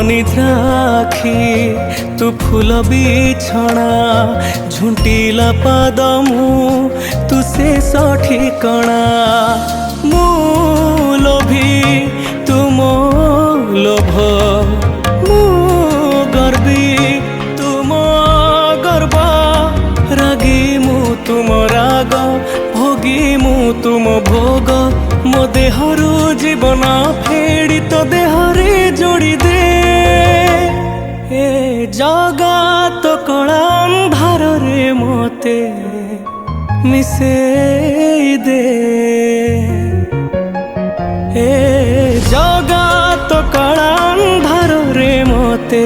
निद्राखी तू फूल बिछଣା झुंटिला पाद मु तू शेष ठिकଣା मु लोभी तू मो लोभ मु गर्वी तू मो गर्व रागी मु तुम राग भोगी मु तुम भोग मो देहरु जीवन फेड़ी तो देहरे जोड़ी दे ए जगा तो कला अंधार रे मोते मिसे दे ए जगा तो कला अंधार रे मोते